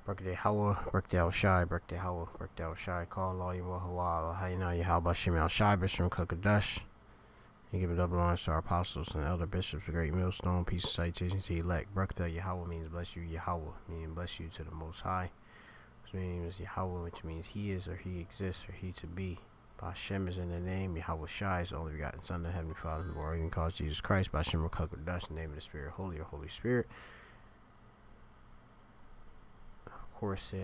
Birthday Hawa, birthday Al Shai, birthday Hawa, birthday Al Shai, call all you Wahawala, Hayna Yahabashim Al Shai, Bisham Kukadash. You give a double honors to our apostles and elder bishops, the great millstone, peace and citation to elect. Birthday Yahweh means bless you, Yahweh, meaning bless you to the Most High. His name is Yahweh, which means he is or he exists or he to be. Bashem is in the name, Yahweh Shai is the only begotten Son of the Heavenly Father, who are even calls Jesus Christ. Bashem Kukadash, in the name of the Spirit, Holy or Holy Spirit. Of course,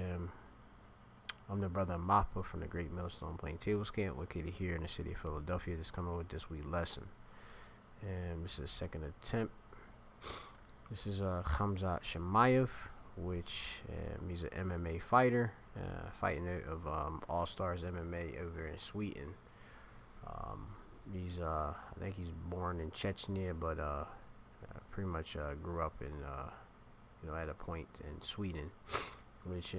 I'm the brother Mappa from the Great Millstone Plaintables Camp, located here in the city of Philadelphia. Just coming with this week's lesson. And this is the second attempt. This is Khamzat Chimaev, which he's an MMA fighter, fighting of All Stars MMA over in Sweden. I think he's born in Chechnya, but pretty much grew up in, at a point in Sweden, which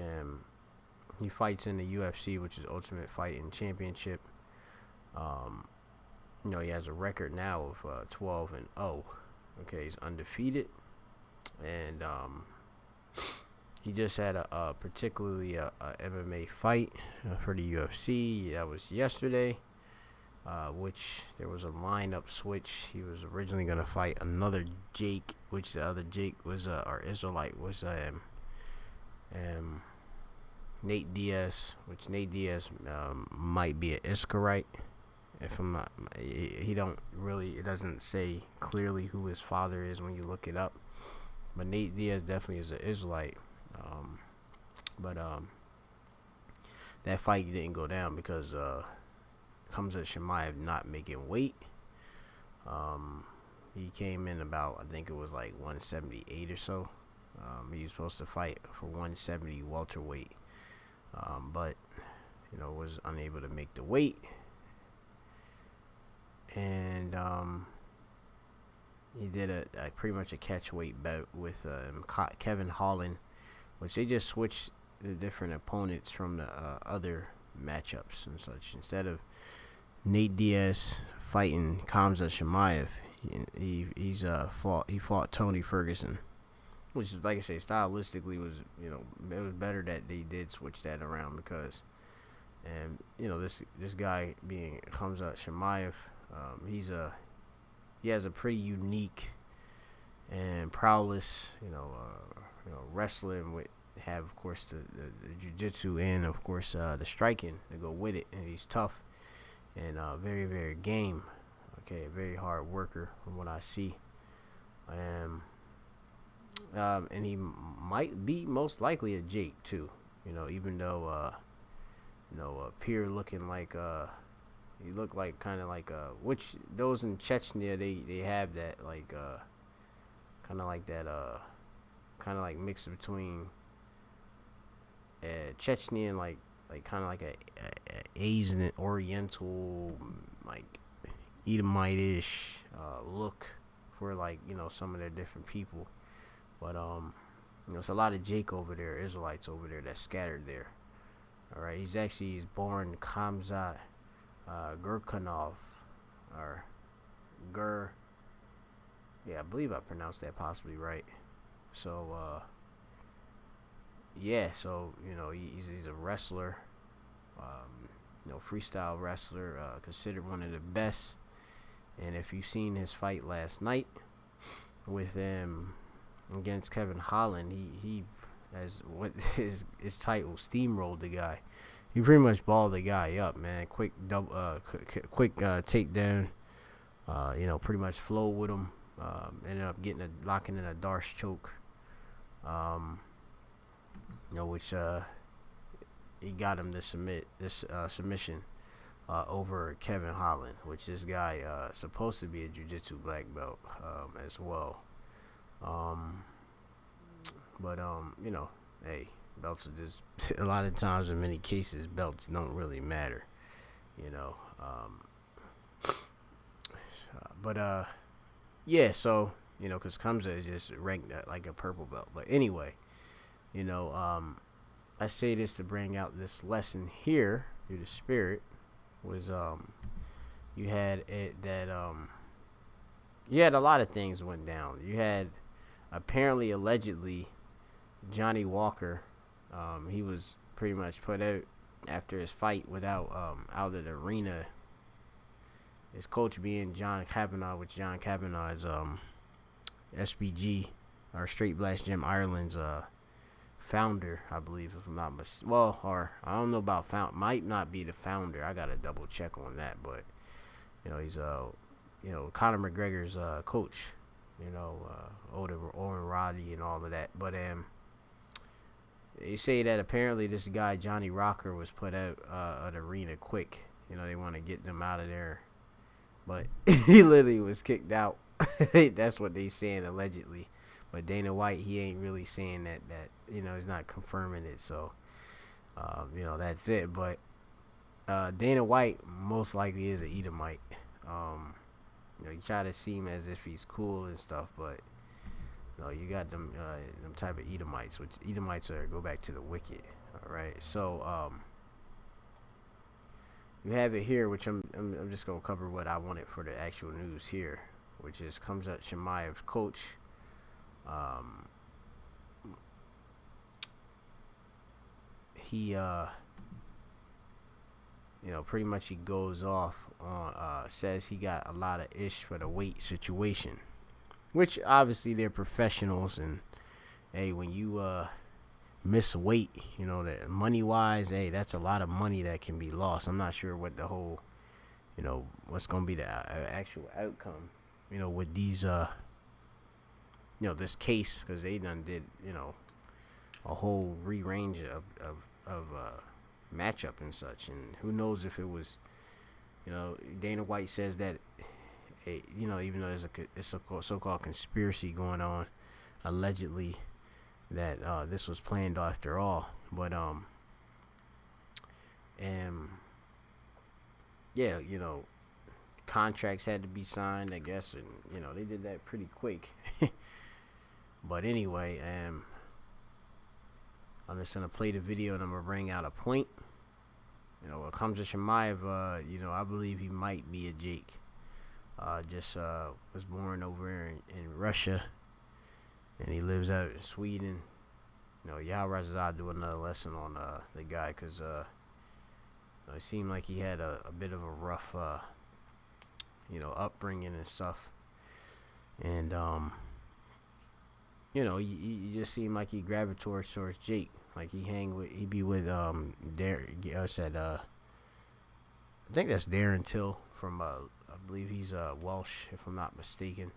he fights in the UFC, which is Ultimate Fighting Championship. He has a record now of 12-0. Okay, he's undefeated, and he just had a particularly a MMA fight for the UFC. That was yesterday, which there was a lineup switch. He was originally gonna fight another Jake, which the other Jake was our Israelite was Nate Diaz, which Nate Diaz might be an Iscarite. If I'm not, he don't really, it doesn't say clearly who his father is when you look it up. But Nate Diaz definitely is an Israelite. But that fight didn't go down because Khamzat Chimaev not making weight. He came in about, I think it was like 178 or so. He was supposed to fight for 170 welterweight. But was unable to make the weight, and he did a pretty much a catch weight bout with Kevin Holland, which they just switched the different opponents from the other matchups and such. Instead of Nate Diaz fighting Khamzat Chimaev, he fought Tony Ferguson. Which is, like I say, stylistically was, it was better that they did switch that around because, this guy being Khamzat Chimaev, he has a pretty unique and prowess, wrestling with have of course the jiu-jitsu and of course the striking to go with it, and he's tough and very very game. Okay, a very hard worker from what I see, and he might be most likely a Jake too. Even though Pierre looking like he looked like kind of like which those in Chechnya they have that like kind of like that kind of like mix between Chechnya and like kind of like a Asian Oriental like Edomite-ish look for like some of their different people. But it's a lot of Jake over there, Israelites over there that's scattered there. All right, he's born Khamzat Gurkanov, or yeah, I believe I pronounced that possibly right. So so he's a wrestler, freestyle wrestler, considered one of the best. And if you've seen his fight last night with him against Kevin Holland, he as what his title steamrolled the guy. He pretty much balled the guy up, man. Quick takedown. Pretty much flow with him. Ended up locking in a Darce choke. Which he got him to submit this submission over Kevin Holland, which this guy supposed to be a jiu-jitsu black belt as well. Hey, belts are just a lot of times in many cases belts don't really matter, so because Khamzat is just ranked at like a purple belt. But anyway, I say this to bring out this lesson here through the spirit was you had you had a lot of things went down. You had apparently allegedly Johnny Walker He was pretty much put out after his fight without out of the arena. His coach being John Kavanagh, which John Kavanagh is SBG, or Straight Blast Gym Ireland's founder, I believe, if I'm not mistaken. Well, or I don't know about might not be the founder. I gotta double check on that, but he's Conor McGregor's coach. Owen Roddy and all of that. But they say that apparently this guy Johnny Rocker was put out of the arena quick. They want to get them out of there, but he literally was kicked out. That's what they saying allegedly. But Dana White, he ain't really saying that he's not confirming it. So that's it. But Dana White most likely is an Edomite. You try to seem as if he's cool and stuff, but you got them type of Edomites, which Edomites go back to the wicked. All right, so you have it here, which I'm just gonna cover what I wanted for the actual news here, which is Khamzat Chimaev's coach. He pretty much he goes off on says he got a lot of ish for the weight situation, which obviously they're professionals, and hey, when you miss weight, that money wise, hey, that's a lot of money that can be lost. I'm not sure what the whole what's gonna be the actual outcome with these this case, because they done did a whole rearrange of matchup and such, and who knows if it was Dana White says that even though there's a so-called conspiracy going on allegedly that this was planned after all, but contracts had to be signed, I guess, and they did that pretty quick. But anyway, I'm just gonna play the video and I'm gonna bring out a point. When it comes to Chimaev, I believe he might be a Jake. Was born over in Russia, and he lives out in Sweden. Yao Razazad do another lesson on the guy, because it seemed like he had a bit of a rough, upbringing and stuff, and he just seemed like he gravitated towards Jake. Like he be with I think that's Darren Till from I believe he's Welsh, if I'm not mistaken.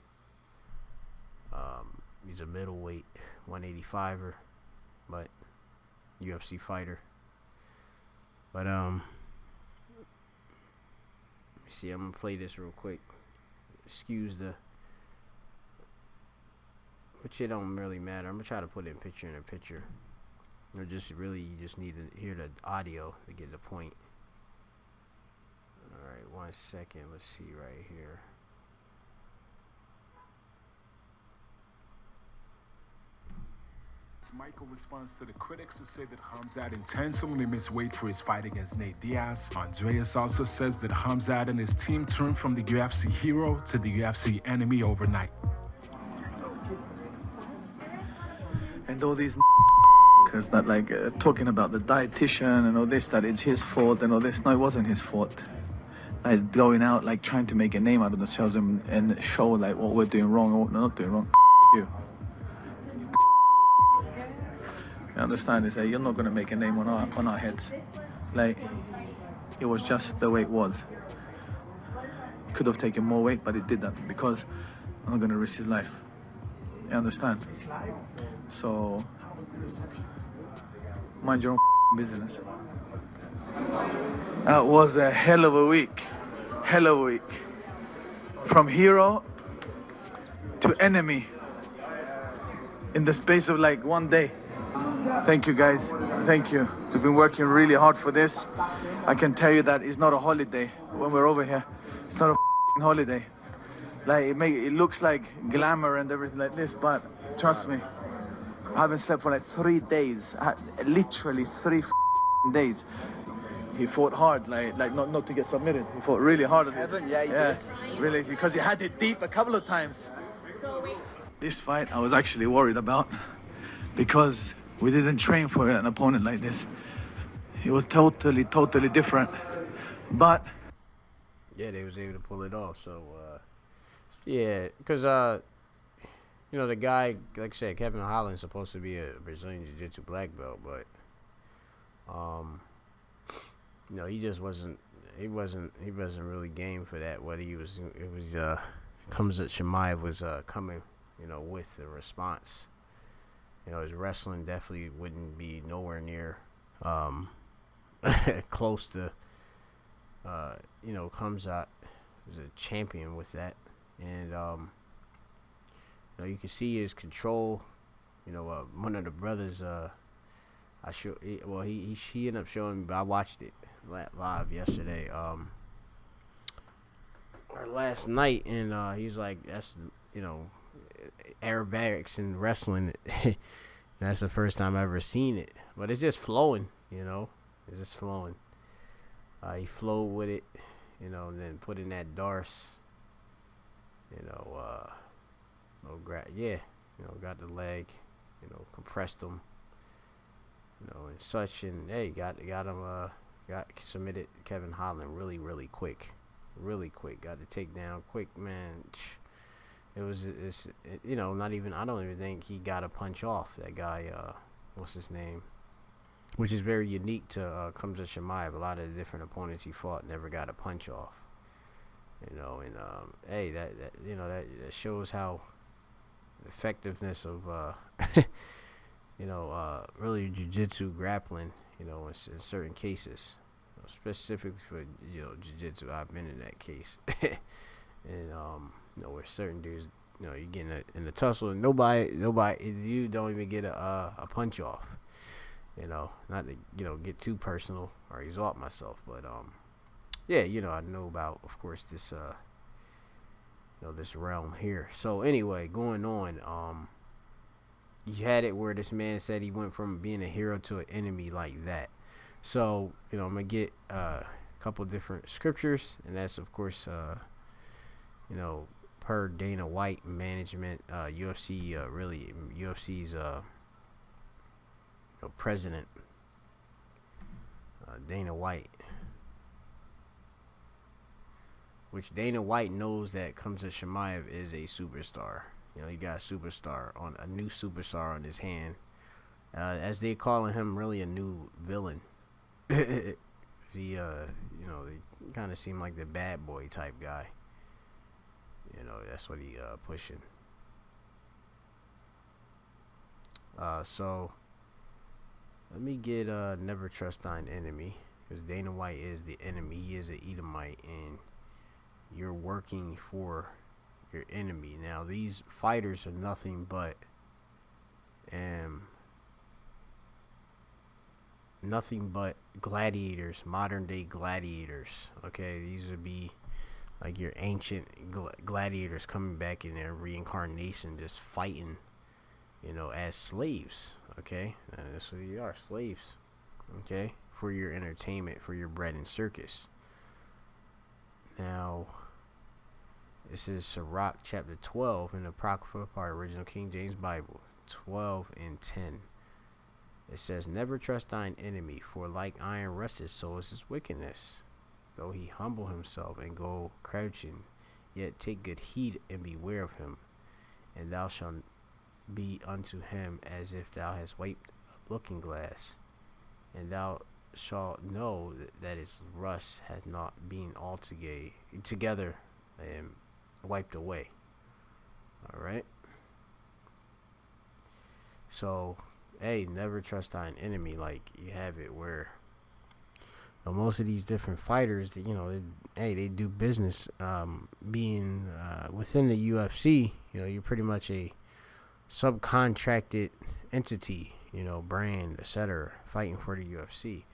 He's a middleweight 185er, but UFC fighter. But let me see, I'm gonna play this real quick. Excuse which it don't really matter. I'm gonna try to put it in picture. Or you just need to hear the audio to get the point. Alright, 1 second. Let's see right here. Michael responds to the critics who say that Khamzat intentionally missed weight for his fight against Nate Diaz. Andreas also says that Khamzat and his team turned from the UFC hero to the UFC enemy overnight. And all these that talking about the dietitian and all this, that it's his fault and all this. No, it wasn't his fault. Like going out, trying to make a name out of themselves and show what we're doing wrong or what we're not doing wrong. You understand? Is that you're not gonna make a name on our heads. It was just the way it was. He could have taken more weight, but it didn't, because I'm not gonna risk his life. You understand? So mind your own business. That was a hell of a week. From hero to enemy in the space of 1 day. Thank you guys, thank you. We've been working really hard for this. I can tell you that it's not a holiday when we're over here. It's not a holiday. It looks like glamour and everything like this, but trust me, I haven't slept for 3 days. Literally 3 days. He fought hard, not to get submitted. He fought really hard at this. Yeah, really, because he had it deep a couple of times. This fight I was actually worried about, because We didn't train for an opponent like this. It was totally different. But yeah, they was able to pull it off. So yeah, because the guy, like I said, Kevin Holland's supposed to be a Brazilian Jiu-Jitsu black belt, but he just wasn't. He wasn't really game for that. What he was, it was Khamzat Chimaev was coming, with the response. His wrestling definitely wouldn't be nowhere near close to. Khamzat was a champion with that, and you can see his control. One of the brothers, he ended up showing me, but I watched it live yesterday, or last night, and he's like, that's aerobatics and wrestling. That's the first time I've ever seen it, but it's just flowing. It's just flowing. He flowed with it, and then put in that Darce, got the leg, compressed him, and such, and hey, got submitted Kevin Holland really quick, got the takedown quick, man. Not even, I don't even think he got a punch off that guy, what's his name? Which is very unique to Khamzat Chimaev. A lot of the different opponents he fought never got a punch off. Hey, that shows how effectiveness of really jiu-jitsu grappling, in certain cases, specifically for jiu-jitsu. I've been in that case, and where certain dudes, you get in a tussle and nobody, you don't even get a punch off. Not to get too personal or exalt myself, but I know about, of course, this this realm here. So anyway, going on, you had it where this man said he went from being a hero to an enemy like that. So I'm gonna get a couple different scriptures, and that's of course per Dana White management, UFC UFC's president, Dana White, which Dana White knows that Khamzat Chimaev is a superstar. He got a new superstar on his hand, as they calling him really a new villain. He they kind of seem like the bad boy type guy. That's what he pushing. So let me get Never Trust Thine Enemy, because Dana White is the enemy. He is an Edomite, and you're working for your enemy. Now, these fighters are nothing but gladiators, modern day gladiators. Okay, these would be like your ancient gladiators coming back in their reincarnation, just fighting, as slaves. Okay, that's what you are, slaves. Okay, for your entertainment, for your bread and circus. Now, this is Sirach chapter 12 in the Apocrypha part, original King James Bible, 12 and 10. It says, "Never trust thine enemy, for like iron rusteth, so is his wickedness. Though he humble himself and go crouching, yet take good heed and beware of him. And thou shalt be unto him as if thou hast wiped a looking glass, and thou shalt know that his rust hath not been altogether wiped away." All right. So, hey, never trust thine enemy. Like, you have it where most of these different fighters, they do business. Being within the UFC, you're pretty much a subcontracted entity, brand, etc., fighting for the UFC.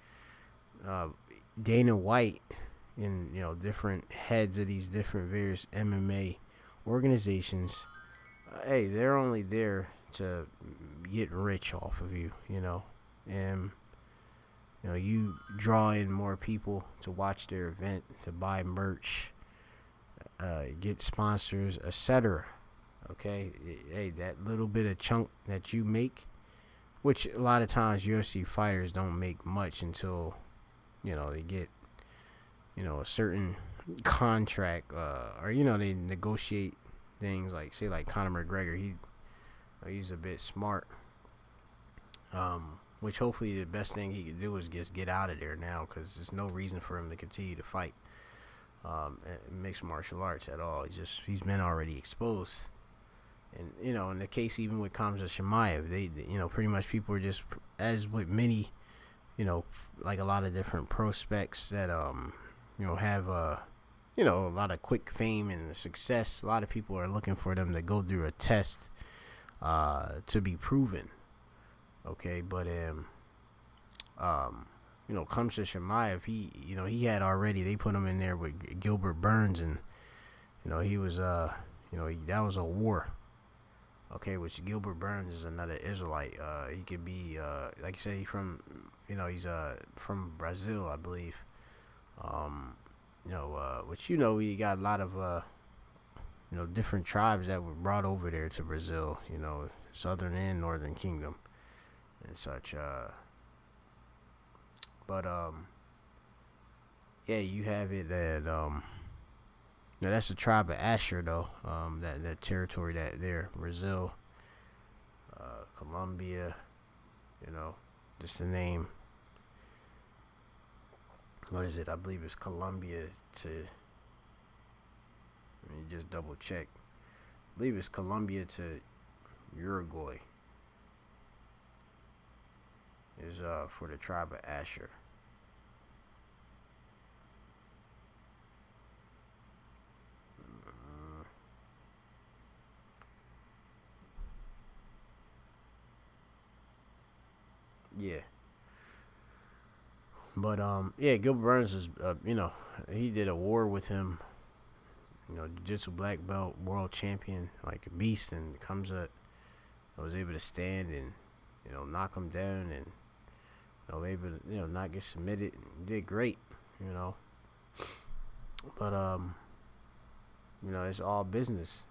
Dana White and different heads of these different various MMA organizations, they're only there to get rich off of you, and you draw in more people to watch their event, to buy merch, get sponsors, etc. Okay, hey, that little bit of chunk that you make, which a lot of times UFC fighters don't make much until, they get, a certain contract, or, they negotiate things like, say, like Conor McGregor. He's a bit smart. Which hopefully the best thing he can do is just get out of there now, because there's no reason for him to continue to fight mixed martial arts at all. He's been already exposed. And, in the case even with Khamzat Chimaev, they pretty much people are just, as with many, like a lot of different prospects that, have, a lot of quick fame and success. A lot of people are looking for them to go through a test to be proven. Okay, but Khamzat Chimaev, he had already, they put him in there with Gilbert Burns, and he was that was a war. Okay, which Gilbert Burns is another Israelite. He could be like you say, he's from Brazil, I believe. Which we got a lot of different tribes that were brought over there to Brazil. Southern and Northern Kingdom and such. But yeah, you have it that that's the tribe of Asher though. That territory that there, Brazil, Colombia, just the name. What is it? I believe it's Colombia to. Let me just double check. I believe it's Colombia to Uruguay. Is for the tribe of Asher. Yeah. But yeah, Gilbert Burns is he did a war with him. Jiu-jitsu black belt, world champion, like a beast, and Khamzat was able to stand and knock him down and able to not get submitted. And did great, But it's all business,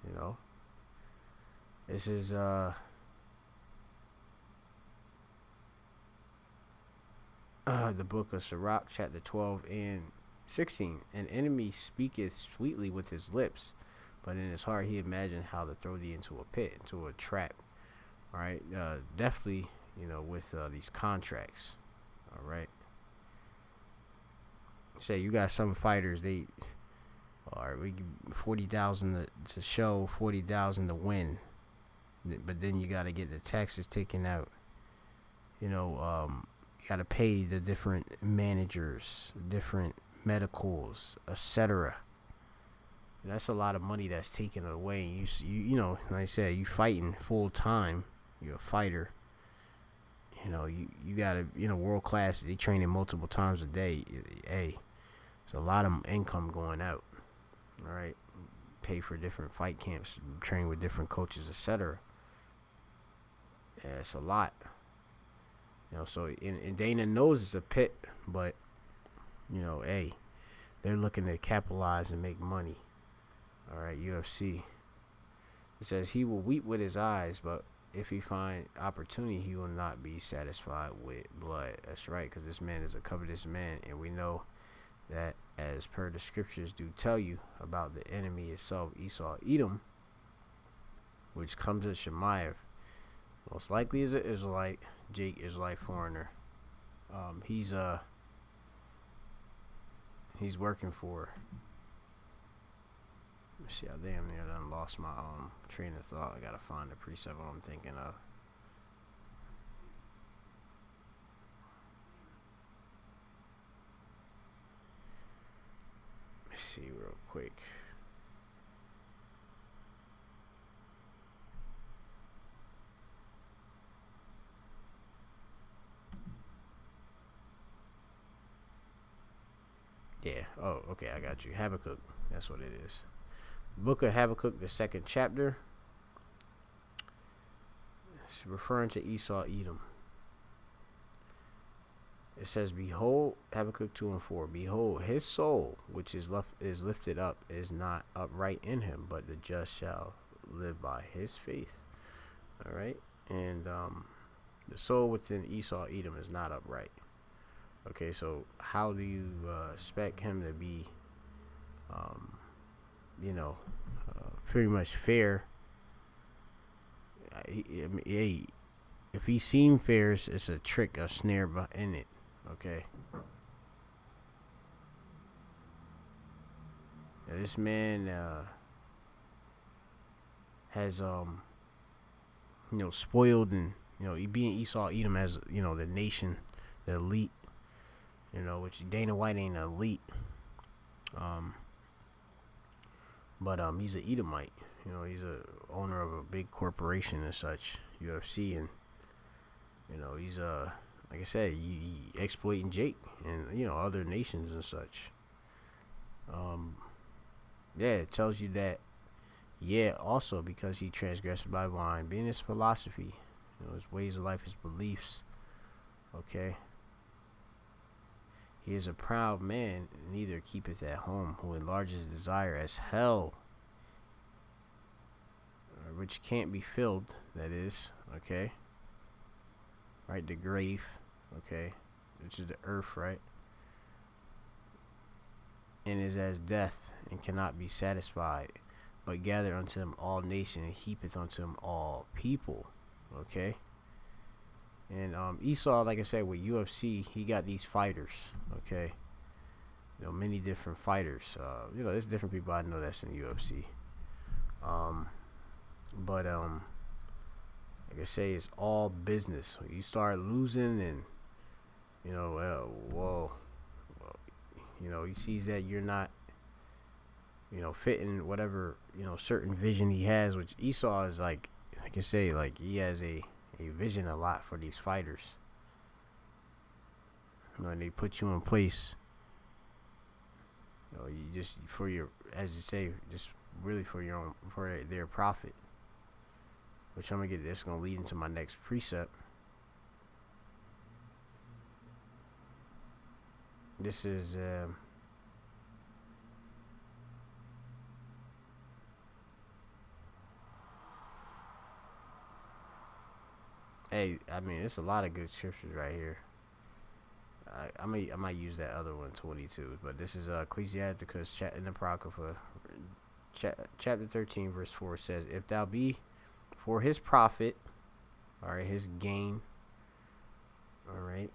This is the book of Sirach, chapter 12 and 16. An enemy speaketh sweetly with his lips, but in his heart he imagined how to throw thee into a pit, into a trap. All right, definitely, with these contracts. All right. Say you got some fighters, we give 40,000 to show, 40,000 to win, but then you got to get the taxes taken out. You got to pay the different managers, different medicals, etc. That's a lot of money that's taken away. You like I said, you fighting full time. You're a fighter. You gotta, world class. They training multiple times a day. Hey, it's a lot of income going out. All right, pay for different fight camps, train with different coaches, etc. Yeah, it's a lot. So and Dana knows it's a pit, but hey, they're looking to capitalize and make money. All right, UFC. It says he will weep with his eyes, but if he find opportunity, he will not be satisfied with blood. That's right, because this man is a covetous man, and we know that as per the scriptures do tell you about the enemy itself, Esau, Edom, which comes as Chimaev. Most likely is an Israelite, Jake Israelite foreigner. He's working for. Let's see, I damn near done lost my train of thought. I gotta find the precept I'm thinking of. Let's see real quick. Yeah. Oh, okay. I got you. Habakkuk. That's what it is. Book of Habakkuk, the second chapter. It's referring to Esau, Edom. It says, "Behold," Habakkuk 2:4. "Behold, his soul, which is lifted up, is not upright in him, but the just shall live by his faith." All right, and The soul within Esau Edom is not upright. Okay, so how do you expect him to be, you know, pretty much fair? If he seemed fair, it's a trick, a snare in it. Okay. Now, this man has spoiled, and being Esau Edom as the nation, the elite, which Dana White ain't an elite, but he's an Edomite. He's a owner of a big corporation and such, UFC, and he's like I said, he exploiting Jake and other nations and such. Yeah, it tells you that. Yeah, also because he transgressed by line, being his philosophy, his ways of life, his beliefs. Okay. He is a proud man, neither keepeth at home, who enlarges desire as hell, which can't be filled, that is, okay? Right, the grave, okay, which is the earth, right? And is as death, and cannot be satisfied, but gather unto him all nations, and heapeth unto him all people, okay? And Esau, like I said, with UFC, he got these fighters, okay? Many different fighters. There's different people I know that's in UFC. But like I say, it's all business. When you start losing, and he sees that you're not, fitting whatever certain vision he has, which Esau is like I say, like he has a vision a lot for these fighters. And they put you in place. You just for your, as you say, just really for your own, for their profit. Which I'm gonna get. That's gonna lead into my next precept. This is hey, I mean, it's a lot of good scriptures right here. I might use that other one, 22, but this is Ecclesiasticus in the Apocrypha, chapter 13, verse 4 says, "If thou be for his profit, all right, his gain, all right,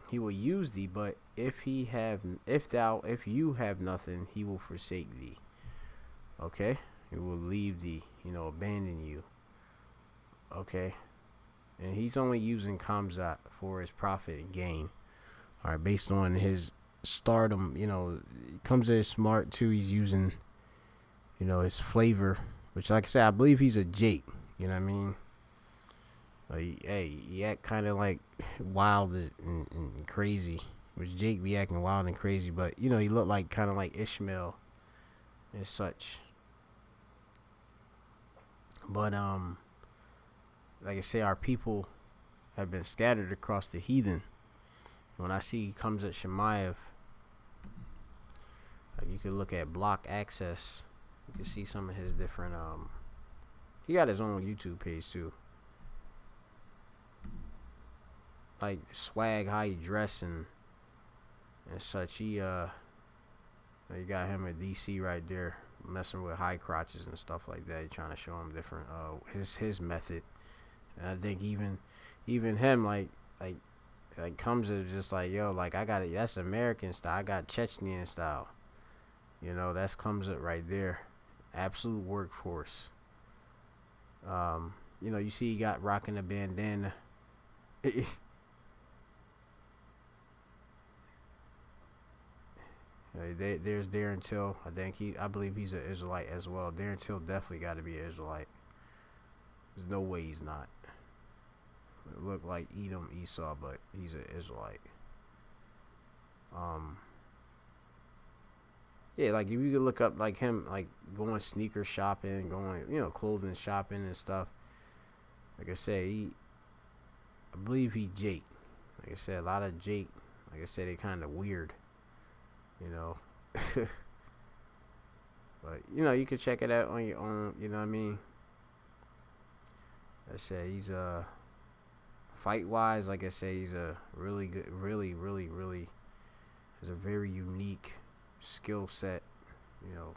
he will use thee, but if you have nothing, he will forsake thee." Okay, he will leave thee, abandon you. Okay, and he's only using Khamzat for his profit and gain. All right, based on his stardom, Khamzat is smart too. He's using, his flavor, which, like I said, I believe he's a Jake. You know what I mean? He act kind of like wild and crazy, which Jake be acting wild and crazy, but he looked like kind of like Ishmael and such. But like I say, our people have been scattered across the heathen. When I see he comes at Chimaev, you can look at block access. You can see some of his different he got his own YouTube page too. Like swag, how he dress and such. He you got him at DC right there, messing with high crotches and stuff like that. He trying to show him different his method. And I think even him like comes to just like, yo, like I got it. That's American style. I got Chechnyan style. That's comes up right there. Absolute workforce. You see he got rocking a bandana. There's Darren Till. I believe he's an Israelite as well. Darren Till definitely got to be an Israelite. There's no way he's not. It looked like Edom, Esau, but he's an Israelite. Yeah, like if you could look up like him, like going sneaker shopping, going, clothing shopping and stuff. Like I said, I believe he Jake. Like I said, a lot of Jake. Like I said, they kind of weird. But you can check it out on your own. You know what I mean? I said he's fight wise, like I say, he's a really good, really has a very unique skill set. You know,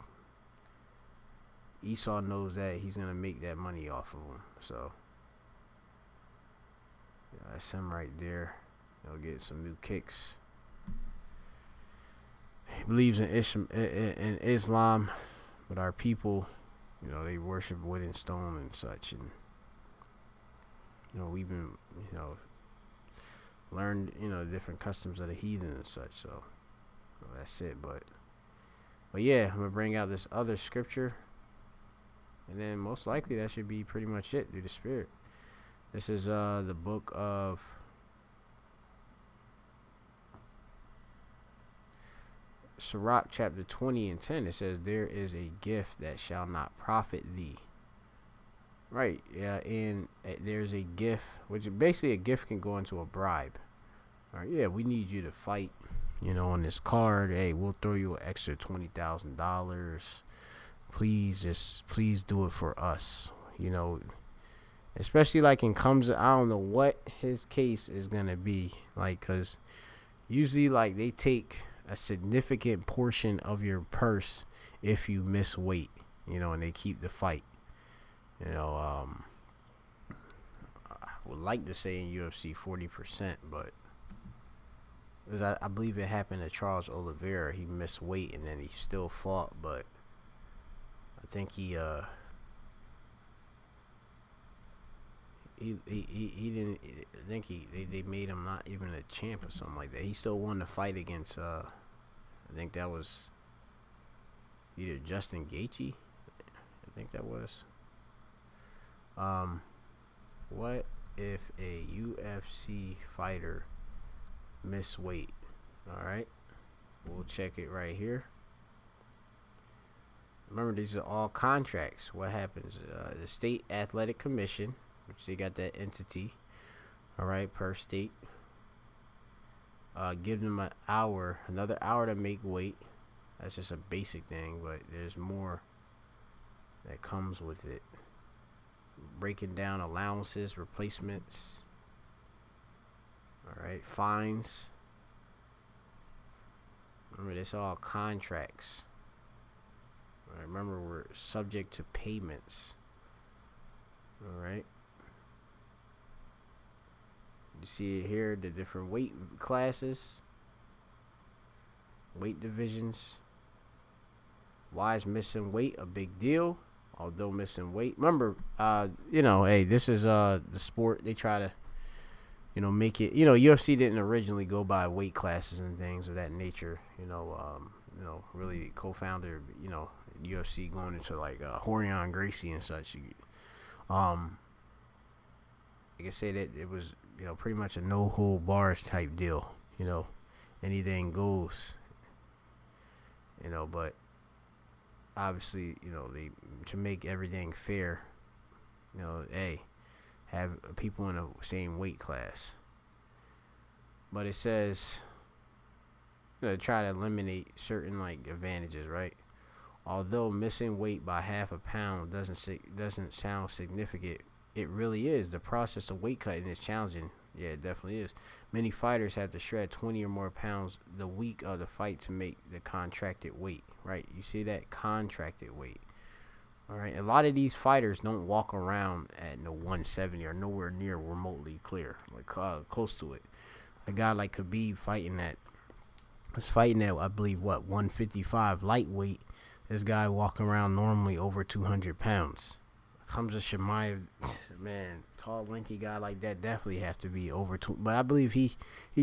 Esau knows that he's gonna make that money off of him. So yeah, that's him right there. He'll get some new kicks. He believes in Islam, but our people, you know, they worship wood and stone and such, and you know, we've been, you know, learned, you know, different customs of the heathen and such. So well, that's it. But yeah, I'm gonna bring out this other scripture, and then most likely that should be pretty much it through the Spirit. This is the book of Sirach, chapter 20 and 10. It says, "There is a gift that shall not profit thee." Right, yeah, and there's a gift, which basically a gift can go into a bribe. All right, yeah, we need you to fight, you know, on this card. Hey, we'll throw you an extra $20,000. Please do it for us. You know, especially like in Khamzat, I don't know what his case is gonna be like, cause usually like they take a significant portion of your purse if you miss weight, you know, and they keep the fight. You know, I would like to say in UFC 40%, but because I believe it happened to Charles Oliveira. He missed weight and then he still fought, but I think he didn't. I think they made him not even a champ or something like that. He still won the fight against I think that was either Justin Gaethje. I think that was. What if a UFC fighter miss weight? All right, we'll check it right here. Remember, these are all contracts. What happens? The State Athletic Commission, which they got that entity, all right, per state. Give them another hour to make weight. That's just a basic thing, but there's more that comes with it. Breaking down allowances, replacements, all right, fines. Remember, this all contracts. All right, remember, we're subject to payments. All right. You see it here, the different weight classes, weight divisions. Why is missing weight a big deal? Although missing weight, remember, you know, hey, this is the sport. They try to, you know, make it. You know, UFC didn't originally go by weight classes and things of that nature. You know, really co-founder, you know, UFC going into like Horion Gracie and such. Like I said, it was, you know, pretty much a no hold bars type deal. You know, anything goes. You know, but obviously, you know, to make everything fair, you know, hey, have people in the same weight class. But it says, you know, try to eliminate certain like advantages, right? Although missing weight by half a pound doesn't sound significant, it really is. The process of weight cutting is challenging. Yeah, it definitely is. Many fighters have to shred 20 or more pounds the week of the fight to make the contracted weight, right? You see that? Contracted weight. All right. A lot of these fighters don't walk around at no 170 or nowhere near remotely clear, like close to it. A guy like Khabib fighting at, I believe, 155 lightweight. This guy walking around normally over 200 pounds. Khamzat Chimaev, man, tall, lanky guy like that definitely have to be over two. But I believe he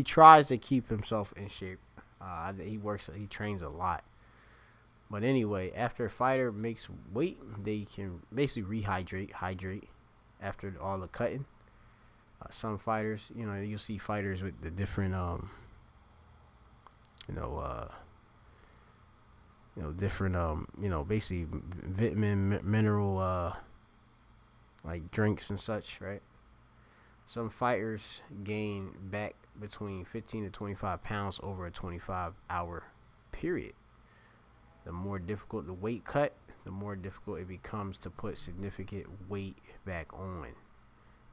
tries to keep himself in shape. He trains a lot. But anyway, after a fighter makes weight, they can basically hydrate after all the cutting. Some fighters, you know, you'll see fighters with the different, basically vitamin, mineral, like drinks and such, right? Some fighters gain back between 15 to 25 pounds over a 25-hour period. The more difficult the weight cut, the more difficult it becomes to put significant weight back on.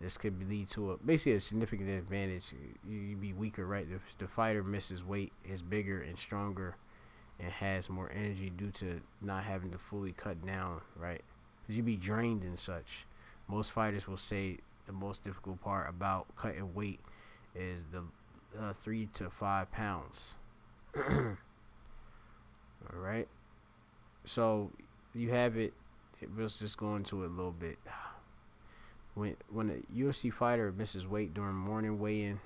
This could lead to basically a significant advantage. You be weaker, right? The fighter misses weight, is bigger and stronger, and has more energy due to not having to fully cut down, right? Because you be drained and such. Most fighters will say the most difficult part about cutting weight is the 3 to 5 pounds. All right. So you have it. Let's just go into it a little bit. When a UFC fighter misses weight during morning weigh-in,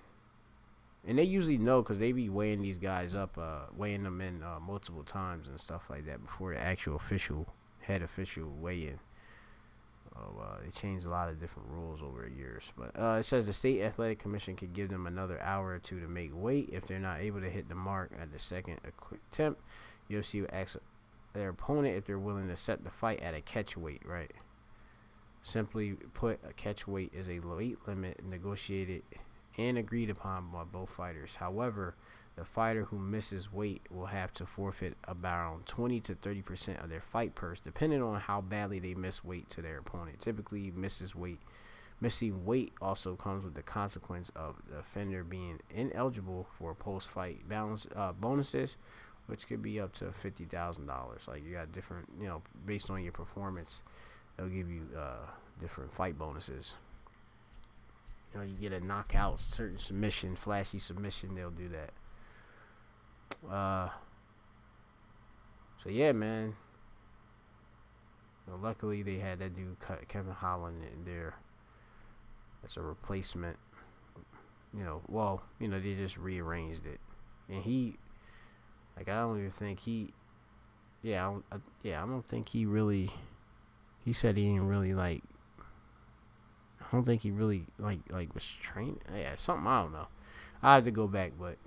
and they usually know because they be weighing these guys up, weighing them in multiple times and stuff like that before the actual head official weigh-in. They changed a lot of different rules over the years. But it says the state athletic commission could give them another hour or two to make weight. If they're not able to hit the mark at the second attempt, UFC will ask their opponent if they're willing to set the fight at a catch weight, right? Simply put, a catch weight is a weight limit negotiated and agreed upon by both fighters. However, the fighter who misses weight will have to forfeit about 20 to 30% of their fight purse, depending on how badly they miss weight to their opponent. Typically, missing weight also comes with the consequence of the offender being ineligible for post-fight bonuses, which could be up to $50,000. Like, you got different, based on your performance, they'll give you different fight bonuses. You get a knockout, certain submission, flashy submission, they'll do that. So yeah, man. Luckily, they had that dude Kevin Holland in there as a replacement. They just rearranged it, and I don't think he really. He said he didn't really like. I don't think he really like was trained. Yeah, something I don't know. I have to go back, but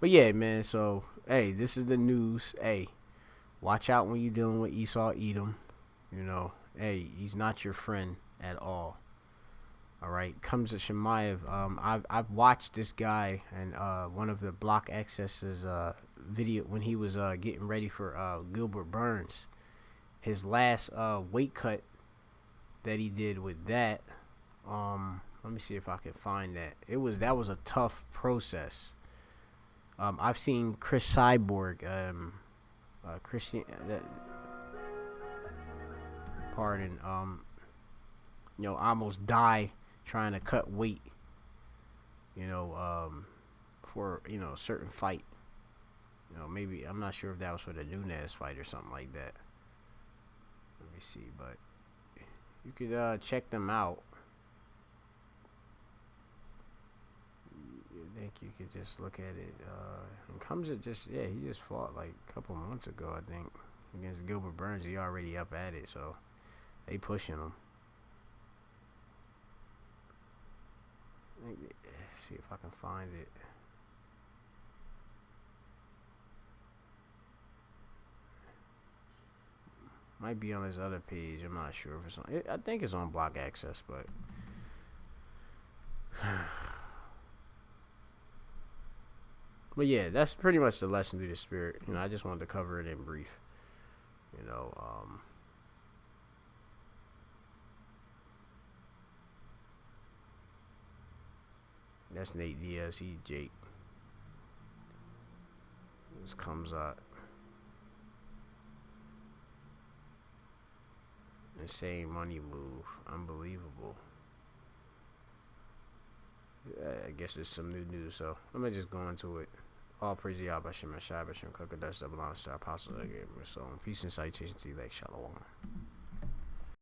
yeah, man. So hey, this is the news. Hey, watch out when you're dealing with Esau Edom. Hey, he's not your friend at all. All right, Khamzat Chimaev. I've watched this guy and one of the Block Access's video when he was getting ready for Gilbert Burns. His last weight cut that he did with that. Let me see if I can find that. That was a tough process. I've seen Chris Cyborg, Christian, almost die trying to cut weight. For a certain fight. Maybe I'm not sure if that was for the Nunes fight or something like that. Let me see, but you could check them out. I think you could just look at it. And Khamzat he just fought like a couple months ago, I think, against Gilbert Burns. He already up at it, so they pushing him. Let's see if I can find it. Might be on his other page. I'm not sure if it's on. I think it's on Block Access, but yeah, that's pretty much the lesson through the spirit. I just wanted to cover it in brief. That's Nate Diaz. He's Jake. This Khamzat. Insane money move. Unbelievable. I guess it's some new news, so let me just go into it. All praise to Yahweh, Shem, Shai, Shem, Kokadesh, double honor to our apostles, so peace and citation to you, like Shalom.